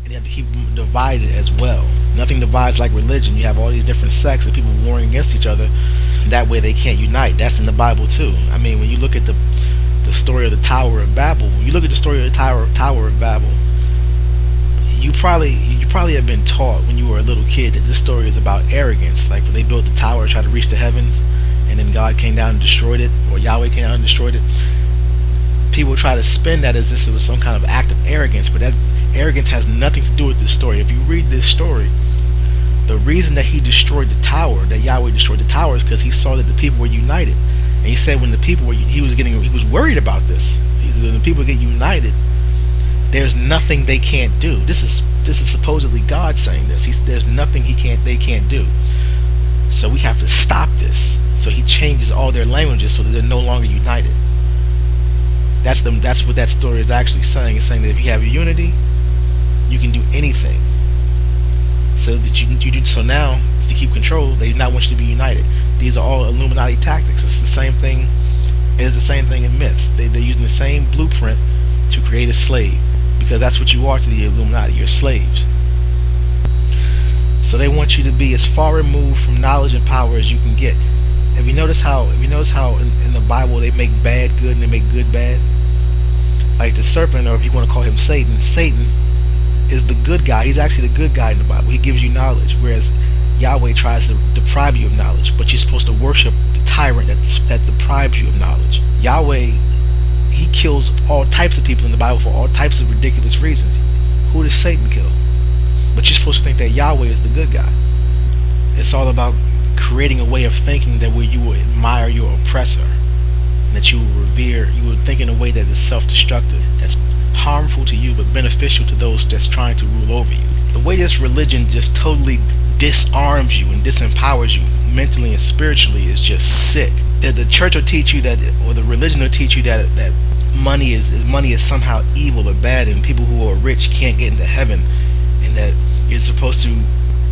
and you have to keep them divided as well. Nothing divides like religion. You have all these different sects and people warring against each other. That way they can't unite. That's in the Bible too. I mean, when you look at the story of the Tower of Babel, when you look at the story of the Tower of Babel, you probably have been taught when you were a little kid that this story is about arrogance. Like when they built the tower to try to reach the heavens, and then God came down and destroyed it, or Yahweh came down and destroyed it. People try to spin that as if it was some kind of act of arrogance, but that arrogance has nothing to do with this story. If you read this story, the reason that he destroyed the tower, that Yahweh destroyed the tower, is because he saw that the people were united. And he said when the people were, he was worried about this. He said when the people get united, there's nothing they can't do. This is supposedly God saying this. There's nothing they can't do. So we have to stop this. So he changes all their languages so that they're no longer united. That's what that story is actually saying. It's saying that if you have unity, you can do anything. So that you do. So now to keep control, they do not want you to be united. These are all Illuminati tactics. It's the same thing. It is the same thing in myths. They're using the same blueprint to create a slave, because that's what you are to the Illuminati. You're slaves. So they want you to be as far removed from knowledge and power as you can get. Have you noticed how in the Bible they make bad good and they make good bad? Like the serpent, or if you want to call him Satan, Satan is the good guy. He's actually the good guy in the Bible. He gives you knowledge, whereas Yahweh tries to deprive you of knowledge. But you're supposed to worship the tyrant that deprives you of knowledge. Yahweh, he kills all types of people in the Bible for all types of ridiculous reasons. Who does Satan kill? But you're supposed to think that Yahweh is the good guy. It's all about creating a way of thinking that where you will admire your oppressor, and that you will revere, you will think in a way that is self-destructive, that's harmful to you but beneficial to those that's trying to rule over you. The way this religion just totally disarms you and disempowers you mentally and spiritually is just sick. The church will teach you that, or the religion will teach you that money is somehow evil or bad, and people who are rich can't get into heaven, and that you're supposed to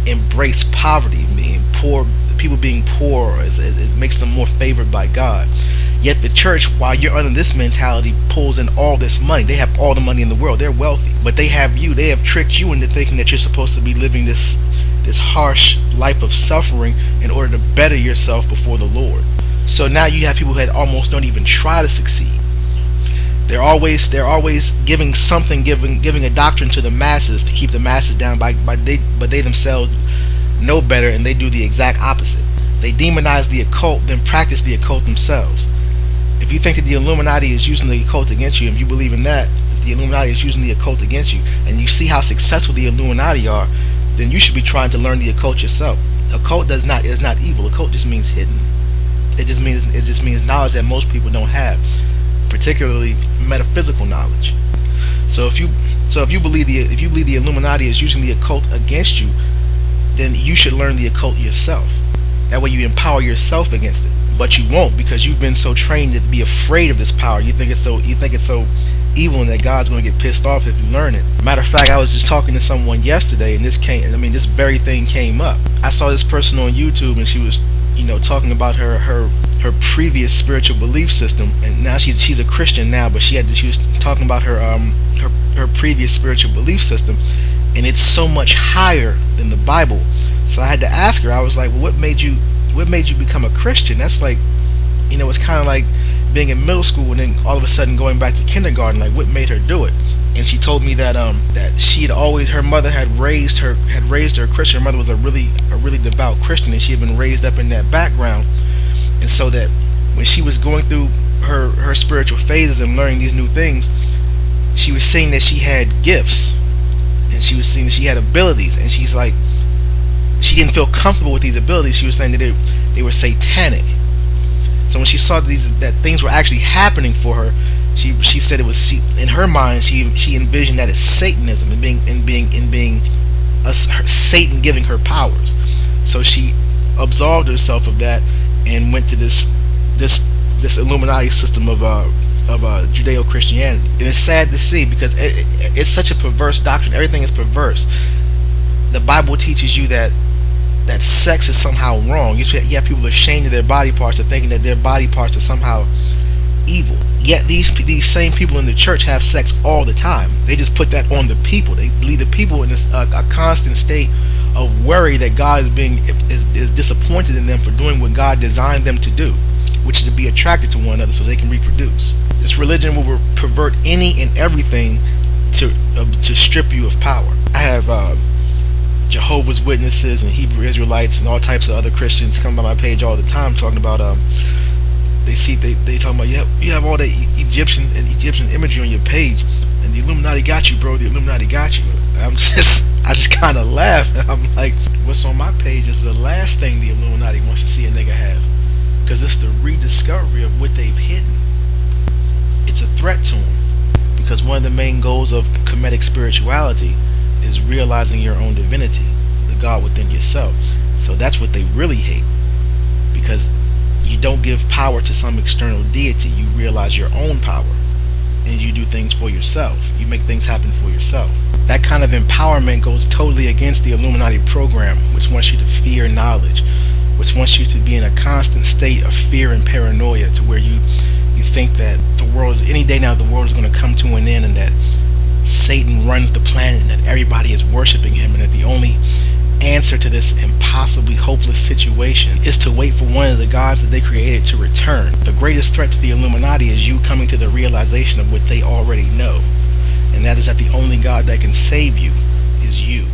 embrace poverty. Being poor, people being poor, it makes them more favored by God. Yet the church, while you're under this mentality, pulls in all this money. They have all the money in the world. They're wealthy, but they have tricked you into thinking that you're supposed to be living this harsh life of suffering in order to better yourself before the Lord. So now you have people who almost don't even try to succeed. They're always giving a doctrine to the masses to keep the masses down, but they themselves know better, and they do the exact opposite. They demonize the occult, then practice the occult themselves. If you think that the Illuminati is using the occult against you, if you believe in that the Illuminati is using the occult against you, and you see how successful the Illuminati are, then you should be trying to learn the occult yourself. Occult is not evil. Occult just means hidden. It just means knowledge that most people don't have, particularly metaphysical knowledge. So if you believe the Illuminati is using the occult against you, then you should learn the occult yourself. That way you empower yourself against it. But you won't, because you've been so trained to be afraid of this power. You think it's so evil, and that God's going to get pissed off if you learn it. Matter of fact, I was just talking to someone yesterday, and this very thing came up. I saw this person on YouTube, and she was, talking about her previous spiritual belief system, and now she's a Christian now, but she was talking about her previous spiritual belief system, and it's so much higher than the Bible. So I had to ask her. I was like, well, what made you become a Christian? That's like, it's kind of like being in middle school and then all of a sudden going back to kindergarten. Like, what made her do it? And she told me that she had always, her mother had raised her Christian. Her mother was a really devout Christian, and she had been raised up in that background. And so that when she was going through her spiritual phases and learning these new things, she was seeing that she had gifts, and she was seeing that she had abilities, and she's like, she didn't feel comfortable with these abilities. She was saying that they were satanic. So when she saw that things were actually happening for her, she said it was, in her mind, she envisioned that as Satanism, and being Satan giving her powers. So she absolved herself of that and went to this Illuminati system of Judeo-Christianity. And it's sad to see, because it's such a perverse doctrine. Everything is perverse. The Bible teaches you that sex is somehow wrong. You have people ashamed of their body parts, or thinking that their body parts are somehow evil. Yet these same people in the church have sex all the time. They just put that on the people. They leave the people in this a constant state of worry that God is disappointed in them for doing what God designed them to do, which is to be attracted to one another so they can reproduce. This religion will pervert any and everything to strip you of power. I have Jehovah's Witnesses and Hebrew Israelites and all types of other Christians come by my page all the time talking about they talking about you have all the Egyptian imagery on your page, and the Illuminati got you, bro. The Illuminati got you. I just kind of laugh. I'm like, what's on my page is the last thing the Illuminati wants to see a nigga have, because it's the rediscovery of what they've hidden. It's a threat to them, because one of the main goals of Kemetic spirituality is realizing your own divinity, the God within yourself. So that's what they really hate, because you don't give power to some external deity. You realize your own power, and you do things for yourself. You make things happen for yourself. That kind of empowerment goes totally against the Illuminati program, which wants you to fear knowledge, which wants you to be in a constant state of fear and paranoia, to where you think that the world is, any day now, the world is going to come to an end, and that Satan runs the planet, and that everybody is worshiping him, and that the only answer to this impossibly hopeless situation is to wait for one of the gods that they created to return. The greatest threat to the Illuminati is you coming to the realization of what they already know, and that is that the only God that can save you is you.